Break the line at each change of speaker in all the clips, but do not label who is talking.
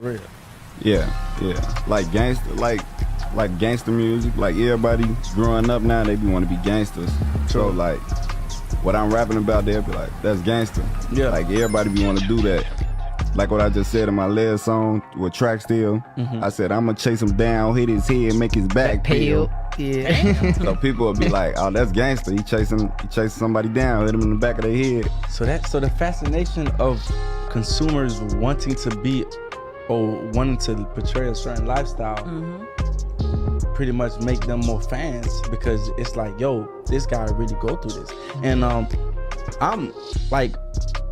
Real.
Yeah. Like gangster music. Like everybody growing up now, they be want to be gangsters. So like, what I'm rapping about, they'll be like, that's gangster.
Yeah.
Like everybody be want to do that. Like what I just said in my last song with Track Still, I said I'ma chase him down, hit his head, make his back peel.
Yeah.
So people will be like, oh, that's gangster. He chasing somebody down, hit him in the back of their head.
So the fascination of consumers wanting to be or wanting to portray a certain lifestyle pretty much make them more fans, because it's like, yo, this guy really go through this. And I'm like,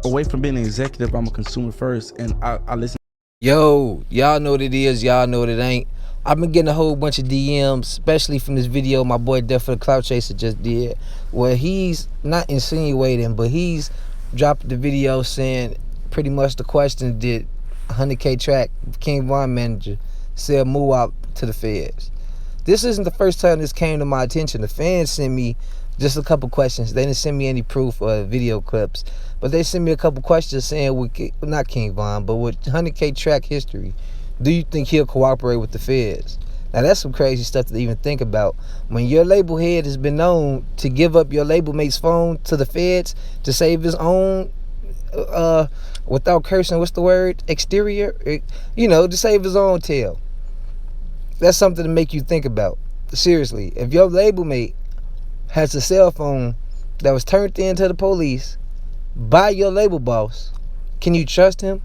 away from being an executive, I'm a consumer first, and I listen.
Yo, y'all know what it is, y'all know what it ain't. I've been getting a whole bunch of DMs, especially from this video my boy Death for the Clout Chaser just did, where he's not insinuating, but he's dropped the video saying pretty much the question, did 100K Track, King Von manager, sell Muwop to the feds? This isn't the first time this came to my attention. The fans sent me just a couple questions. They didn't send me any proof or video clips, but they sent me a couple questions saying, with not King Von, but with 100K Track history, do you think he'll cooperate with the feds? Now that's some crazy stuff to even think about. When your label head has been known to give up your label mate's phone to the feds to save his own, without cursing, what's the word? Exterior? To save his own tail. That's something to make you think about. Seriously, if your label mate has a cell phone that was turned in to the police by your label boss, can you trust him?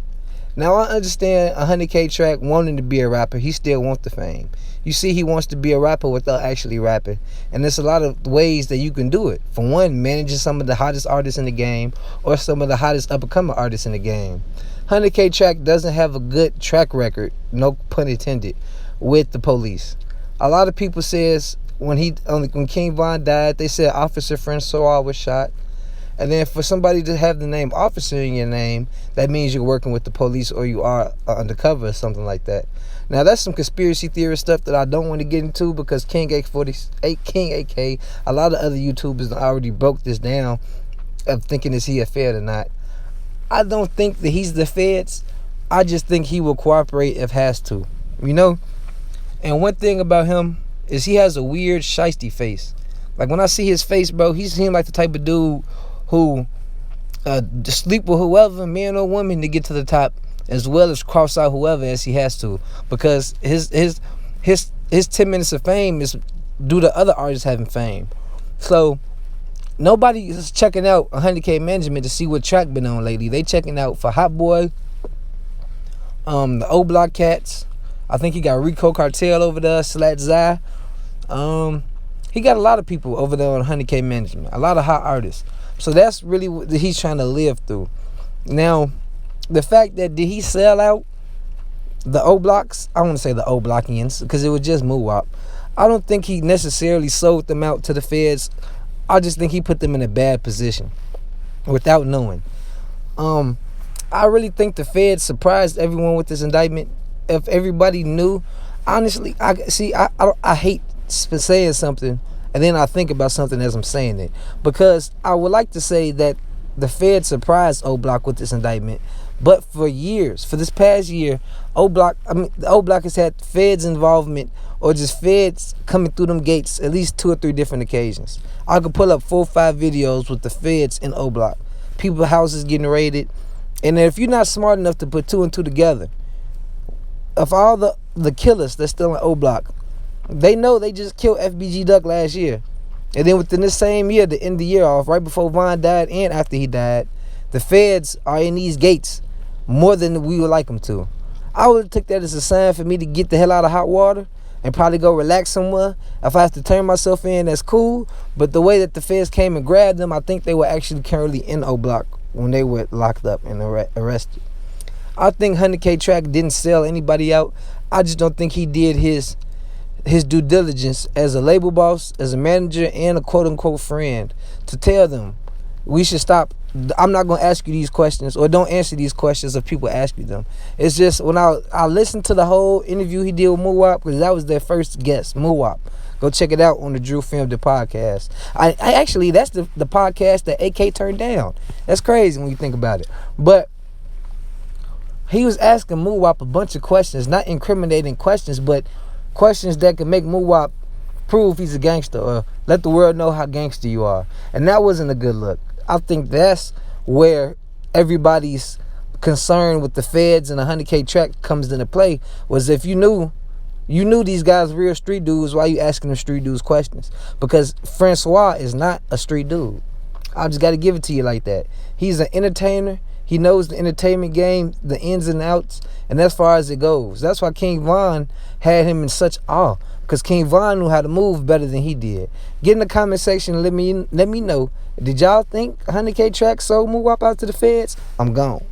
Now I understand 100K Track wanting to be a rapper. He still wants the fame. You see, he wants to be a rapper without actually rapping, and there's a lot of ways that you can do it. For one, managing some of the hottest artists in the game, or some of the hottest up-and-coming artists in the game. 100K Track doesn't have a good track record, no pun intended, with the police. A lot of people says when King Von died, they said Officer Francois was shot. And then for somebody to have the name officer in your name, that means you're working with the police, or you are undercover or something like that. Now that's some conspiracy theory stuff that I don't want to get into, because King AK, a lot of other YouTubers already broke this down of thinking, is he a Fed or not. I don't think that he's the Feds. I just think he will cooperate if has to, And one thing about him is he has a weird shiesty face. Like when I see his face, bro, he seems like the type of dude who sleep with whoever, man or woman, to get to the top, as well as cross out whoever as he has to, because his 10 minutes of fame is due to other artists having fame. So nobody is checking out 100K management to see what track been on lately. They checking out for Hot Boy, the O Block Cats. I think he got Rico Cartel over there, Slat Zai. He got a lot of people over there on 100K management, a lot of hot artists. So that's really what he's trying to live through. Now, the fact that did he sell out the O Blocks? I want to say the O Blockians, because it was just Muwop. I don't think he necessarily sold them out to the feds. I just think he put them in a bad position without knowing. I really think the feds surprised everyone with this indictment. If everybody knew, honestly, I hate saying something and then I think about something as I'm saying it, because I would like to say that the Fed surprised O Block with this indictment, but for years, for this past year, the O Block has had feds involvement, or just feds coming through them gates at least 2 or 3 different occasions. I could pull up 4 or 5 videos with the feds in O Block, people's houses getting raided. And if you're not smart enough to put 2 and 2 together, of all the killers that's still in O Block, they know they just killed FBG Duck last year. And then within this same year, to end the year off, right before Von died and after he died, the feds are in these gates more than we would like them to. I would have took that as a sign for me to get the hell out of hot water and probably go relax somewhere. If I have to turn myself in, that's cool. But the way that the feds came and grabbed them, I think they were actually currently in O Block when they were locked up and arrested. I think 100K Track didn't sell anybody out. I just don't think he did his due diligence as a label boss, as a manager, and a quote-unquote friend to tell them, we should stop. I'm not going to ask you these questions, or don't answer these questions if people ask you them. It's just when I listened to the whole interview he did with Muwop, because that was their first guest, Muwop. Go check it out on the Drew Filmed It podcast. I actually, that's the podcast that AK turned down. That's crazy when you think about it. But he was asking Muwop a bunch of questions, not incriminating questions, but questions that could make Muwop prove he's a gangster or let the world know how gangster you are. And that wasn't a good look. I think that's where everybody's concern with the feds and the 100K track comes into play, was if you knew these guys real street dudes, why you asking them street dudes questions? Because Francois is not a street dude. I just got to give it to you like that. He's an entertainer. He knows the entertainment game, the ins and outs, and as far as it goes. That's why King Von had him in such awe, because King Von knew how to move better than he did. Get in the comment section and let me know, did y'all think 100K track sold Muwop out to the feds? I'm gone.